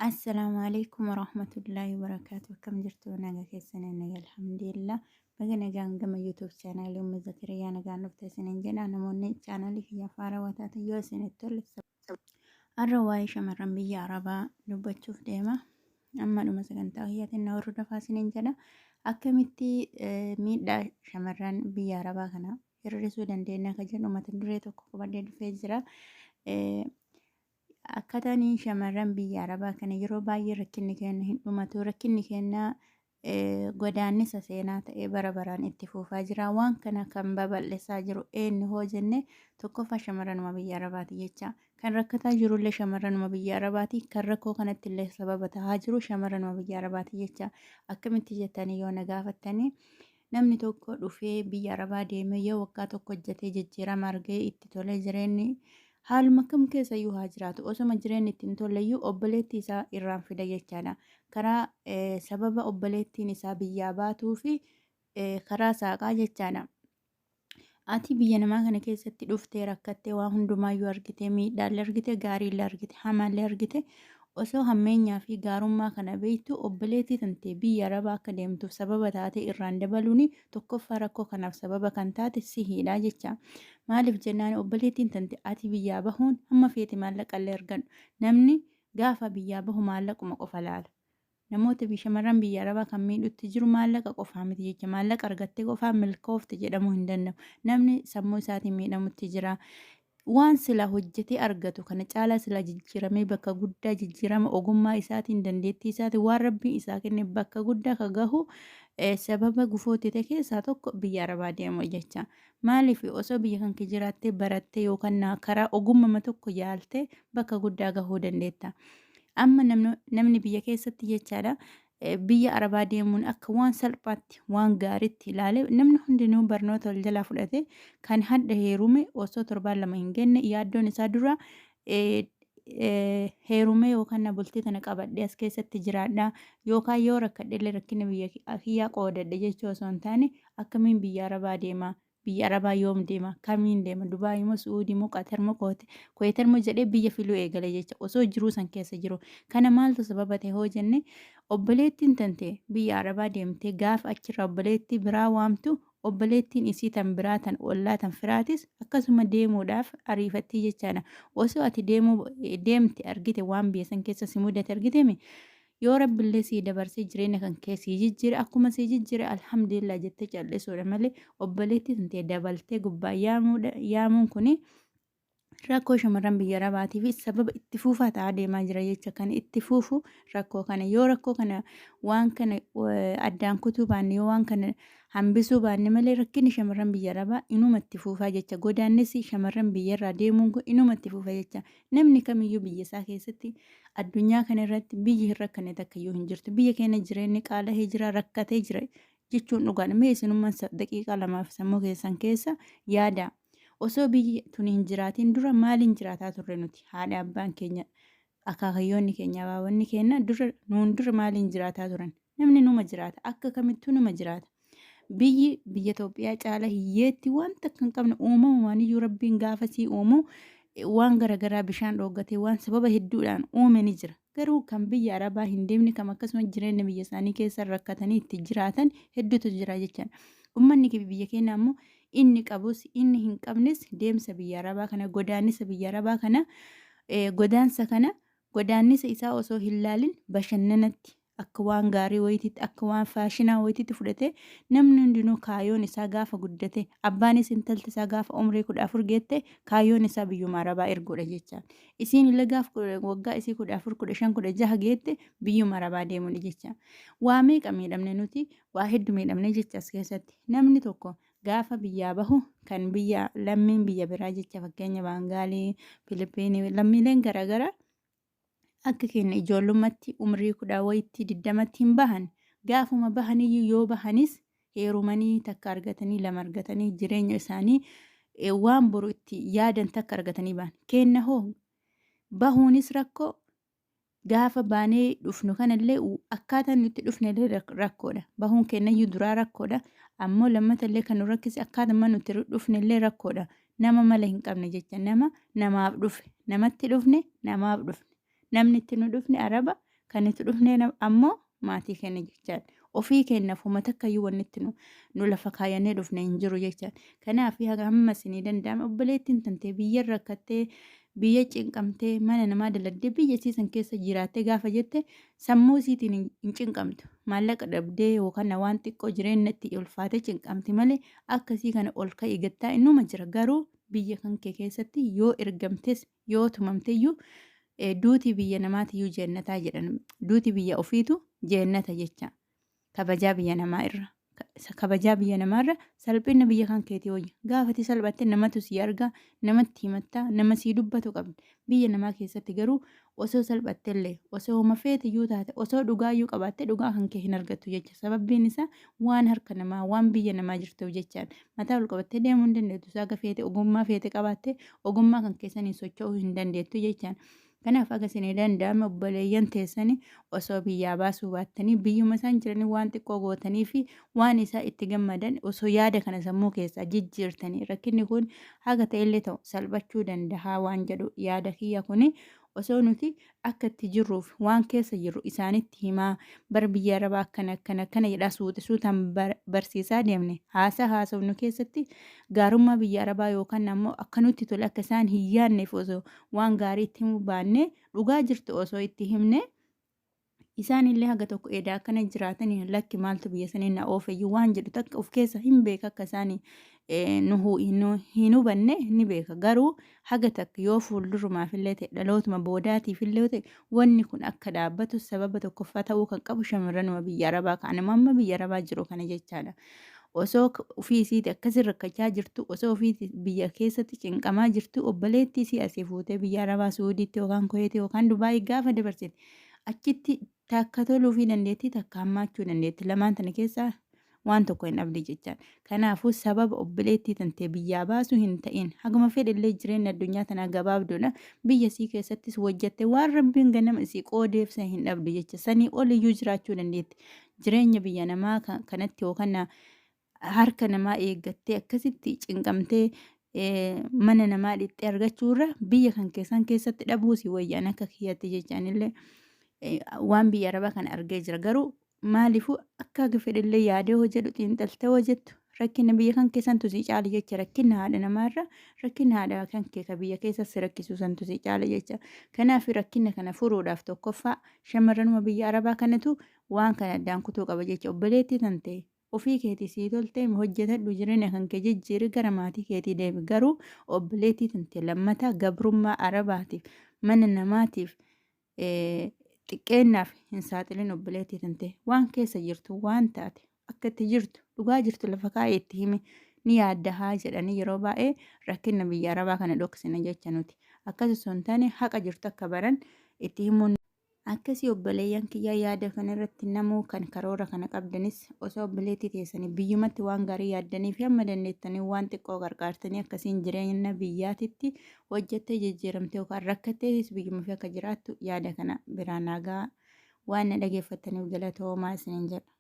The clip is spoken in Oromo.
السلام عليكم ورحمة الله وبركاته. كم جرتوا ناقة كيسنا ناقة الحمد لله. بقى ناقة قم يوتيوب channel يوم زكريا ناقة نفتح سنين جنا نموني channel هي فارا وتاتا يوسين التول الرواية شمرن بيا عربا لبا تشوف ديما أما لما سكنت هي تنور دفا سنين جنا أكمتي ميدا شمرن بيا عربا كنا يرسو دندينا كجنو ما تندريتو كوكو فيزرا Akkaataan shamarran biyya Arabaa kana yeroo baay'ee rakkinni keenya hin dhumatu. Rakkinni keenya godaannisa seenaa ta'ee bara baraan itti fufaa jira. Waan kana kan babal'isaa jiru eenyu hoo jenne tokkoffaa shamarranuma biyya Arabaati jecha. Kan rakkataa jirullee shamarranuma biyya Arabaati. Kan rakkoo kanatti illee sababa ta'aa jiru shamarranuma biyya Arabaati jecha. Akkamitti jettanii yoo na gaafattanii namni tokko dhufee biyya Arabaa deemee yoo waggaa tokko hojjetee jijjiirama argee itti tolee jireenyi haaluma kam keessayyuu haa jiraatu osoma jireenyi ittiin tolleyyuu obboleettii isaa irraan fida jechaadha. Karaa sababa obboleettiin isaa biyyaa baatuu fi karaa saaqaa jechaadha. Ati biyya namaa kana keessatti dhuftee rakkattee waan hundumaayyuu argite miidhaallee argite gaariillee argite hamaallee argite osoo hammeenyaa fi gaarummaa kana beektu obboleettii tantee biyya Arabaa akka deemtuuf sababa taate irraan dabaluun tokkoffaa rakkoo kanaaf sababa kan taate sihiidha jecha. Maaliif jennaan obboleettiin tante ati biyyaa bahuun hamma feete maallaqallee argadhu. Namni gaafa biyyaa bahu maallaquma qofa laala. Namoota shamarran biyya Arabaa kan miidhutti jiru maallaqa qofaa miti jecha. Maallaqa argattee qofaa milkoofte jedhamuu hin danda'u. Namni sammuu isaatiin miidhamutti jira. Waan sila hojjetee argatu kana caalaa sila jijjiiramee bakka guddaa jijjiirama ogummaa isaatiin dandeettii isaatiin waan rabbiin isaa kenne bakka guddaa ka gahu sababa gufootite keessaa tokko biyya Arabaa deemu jecha. Maaliif osoo biyya kan kee jiraattee barattee yookaan karaa ogummama tokko yaaltee bakka guddaa gahuu dandeetta. Amma namni biyya keessatti jechaadha. Biyya Arabaa deemuun akka waan salphaatti waan gaariitti ilaale namni hundinuu barnoota wal jalaa fudhate kan hadda heerume osoo torbaan lama hin genne yaaddoon isaa dura heerume yookaan bultii tana qabadhee as keessatti jiraadha yookaan yoo rakkadheellee rakkina biyya kiyyaa qoodadhe jechuu osoo hin taane akkamiin biyya Arabaa deema. Biyya Arabaa yoom deema? Kamiin deema? Dubaay moo Suudii moo Qatar moo Kuweetar moo jedhee biyya filuu eegale jecha osoo jiruu san keessa jiru. Kana maaltu sababa ta'e hoo jenne obboleettiin tante biyya Arabaa deemtee gaafa achirraa obboleettii biraa waamtu obboleettiin isii tan biraa tan ollaa tan firaatis akkasuma deemuudhaaf ariifattii jechaadha. Osoo ati deemte argite waan biyya san keessa si mudate argitemi yoo rabbillee sii dabarsee jireenya kan kee sii jijjiire akkuma sii jijjiire alhamdulillah jettee callisuudha malee obboleettii tantee dabaltee gubbaa yaamuun kuni rakkoo shamarran biyya Arabaatii fi sababa itti fuufaa ta'aa deemaa jira jecha. Kan itti fuufu rakkoo kana yoo rakkoo kana waan kana addaan kutuu baanne yoo waan kana hambisuu baanne malee rakkinni shamarran biyya Arabaa inuma itti fuufaa jecha. Godaannisi shamarran biyyarraa deemuun kun inuma itti fuufa jecha. Namni kamiyyuu biyya isaa keessatti addunyaa kana irratti biyyi hin rakkanne takkayyuu hin jirtu. Biyya keenya jireenyi qaala'ee jira rakkatee jira jechuun dhugaadha. Mee isinummaan daqiiqaa lamaaf sammuu keessan keessa yaada. Osoo biyyi tun hin jiraatiin dura maaliin jiraataa turre nuti? Haadha abbaan keenya akaakayyoonni keenya abaawonni keenya nuun dura maaliin jiraataa turan? Namni numa jiraata. Akka kamittuu numa jiraata. Biyya Itoophiyaa caala hiyyeetti wanta kan qabne uumamumaan iyyuu rabbiin gaafasii uumu waan garaagaraa bishaan dhooggatee waan sababa hedduudhaan uume ni jira. Garuu kan biyya Arabaa hin deemne kam akkasuma jireenya biyya isaanii keessa rakkatanii itti jiraatan hedduutu jira jechuudha. Uummanni biyya keenya ammoo inni qabus inni hin qabnes deemsa biyya Arabaa kana godaannisa biyya Arabaa kana godaannisa isaa osoo hin laalin bashannanatti akka waan gaarii wayitiitti akka waan faashinaa wayitiitti fudhate namni hundinuu kaayyoon isaa gaafa guddate abbaanis intalti isaa gaafa umrii 14 geette kaayyoon isaa biyyuma Arabaa erguudha jecha. Isiin illee gaafa waggaa isii 14 15 16 geette biyyuma Arabaa deemuudha jecha. Waa meeqa miidhamne nuti waa hedduu miidhamne jecha as keessatti namni tokko gaafa biyyaa bahu kan biyya lammiin biyya biraa jecha fakkeenya Baangaalii Filipiinii lammiileen garaagaraa akka keenya ijoollummaatti umrii 10 wayitti 20tti hin bahan gaafuma bahaniyyuu yoo bahanis heerumanii takka argatanii lama argatanii jireenya isaanii waan boru itti yaadan takka argatanii bahan. Kenna hoo bahuunis rakkoo gaafa baanee dhufnu kanallee akkaataan nuti dhufnellee rakkoodha. Bahuun kennayyuu duraa rakkoodha. Ammoo lammatallee kan nu rakkise akkaataa nuti dhufnellee rakkoodha. Nama mala hin qabne jecha namaaf dhufe namatti dhufne namaaf dhufne. Namni itti nu dhufne Araba kan itti dhufnee ammoo maatii keenya jechaan ofii keenyaaf uummata akkayyuu wanni itti nu lafa kaayannee dhufne hin jiru jechaan. Kanaaf haga amma isinii danda'ame obboleettiin tantee biyya rakkattee biyya cinqamtee mana namaa daladdee biyya siisan keessa jiraattee gaafa jette sammuu isiitiin hin cinqamtu. Maallaqa dhabdee yookaan waan xiqqoo jireenya itti ulfaatee cinqamti malee akkasii kana ol ka'ii gattaa innuma jira. Garuu biyya kan kee keessatti yoo ergamtes yoo tumamteyyuu duuti biyya namaatiyyuu jeennataa jedhan. Duuti biyya ofiitu jeennata jecha. Kabajaa biyya namaa irra. Kabajaa biyya namaarra salphina biyya kan keetii wayya. Gaafati salphatte namatu si argaa, namatti himattaa, nama sii dubbatu qabdi. Biyya namaa keessatti garuu osoo salphattellee, osoo homa feetiyyuu taate, osoo dhugaayyuu qabaatte dhugaa kan kee hin argattu jecha. Sababbiin isaa waan harka namaa, waan biyya namaa jirtuuf jechaan. Mataa ol qabattee deemuu hin dandeettu. Saaga feete ogummaa feete qabaatte ogummaa kan keessanii socho'uu hin dandeettu jechaan. Kanaaf akka isinii danda'ame obboleeyyan teessanii osoo biyyaa baasuu baattanii biyyuma isaan jiranii waan xiqqoo gootanii fi waan isaa itti gammadan osoo yaada kana sammuu keessaa jijjiirtanii rakkinni kun haga ta'ellee ta'u salphachuu danda'a waan jedhu yaada kiyya kuni osoo nuti akka itti jirruuf waan keessa jirru isaanitti himaa bar biyya arabaa akkana jedhaa suutaan barsiisaa deemne haasofnu keessatti gaarummaa biyya arabaa yookaan ammoo akka nutti tole akka isaan hin yaadneef osoo waan gaarii itti himuu baannee dhugaa jirtu osoo itti himne isaanillee haga tokko edaa akkana jiraatanii lakki maaltu biyya sanii na oofeyyuu waan jedhu takka of keessa hin beeka akka isaanii hin hubanne ni beeka. Garuu haga takka yoo fuuldurumaafillee ta'e dhalootuma boodaatiifillee ta'e wanni kun akka dhaabbatu sababa tokkoffaa ta'uu kan qabu shamarranuma biyya arabaa kaanama amma biyya arabaa jiru kana jechaadha. Osoo ofii isiiti akkasii rakkachaa jirtu osoo ofii biyya keessatti cinqamaa jirtu obboleettii si asii fuutee biyya arabaa suudiitti yookaan koyeetii yookaan dubaayii gaafa dabarsite achitti takka toluu fi dandeettii takka hammaachuu dandeetti lamaan tana keessaa waan tokko hin dhabde jechaan. Kanaafuu sababa obboleettii tantee biyyaa baasuu hin ta'in haguma fedhillee jireenya addunyaa tanaa gabaabduudha biyya sii keessattis hojjatte waan rabbiin ganama isii qoodeef hin dhabdu jecha sanii oliyyuu jiraachuu dandeetti. Jireenya biyya namaa kanatti yookaan harka namaa eeggattee akkasitti cinqamtee mana namaa dhixxee argachuurra biyya kan keessan keessatti dhabuu si wayyaan akka kiyyatti jechaanillee waan biyya arabaa kana argee jira. Garuu maaliifuu akka fedhillee yaadee hojjedhu xiinxaltee hojjettu rakkina biyya kan keessantu si caala jecha rakkina haadha namaarra rakkina haadha kan kee biyya keessatti rakkisuu santu si caala jecha. Kanaaf rakkina kana furuudhaaf tokkoffaa shamarranuma biyya arabaa kanatu waan kana addaan kutuu qaba jecha obboleettii tantee ofii keetii sii toltee hojjetadhu jireenya kan kee jijjiiri gara maatii keetii deebi. Garuu obboleettii tantee lammataa gabrummaa arabaatiif mana namaatiif xiqqeennaaf hin saaxilin obboleettii tantee waan keessa jirtu waan taate akka itti jirtu dhugaa jirtu lafa kaa'ee itti himi ni yaaddahaa jedhanii yeroo baay'ee rakkina biyya arabaa kana dhoksina jecha nuti akkasuma osoo hin taane haqa jirtu akka baran itti himuun akkasii obboleeyyan kiyyaa yaada kana irratti namuu kan karoora kana qabdanis osoo obboleettii teessanii biyyumatti waan gaarii yaaddanii fi hamma dandeettanii waan xiqqoo gargaartanii akkasiin jireenya biyyaatitti hojjettee jijjiiramtee yookaan rakkatteetis biyyuma fi akka jiraattu yaada kana biraan nagaa waan na dhageeffattaniif galatoomaa isiniin jedha.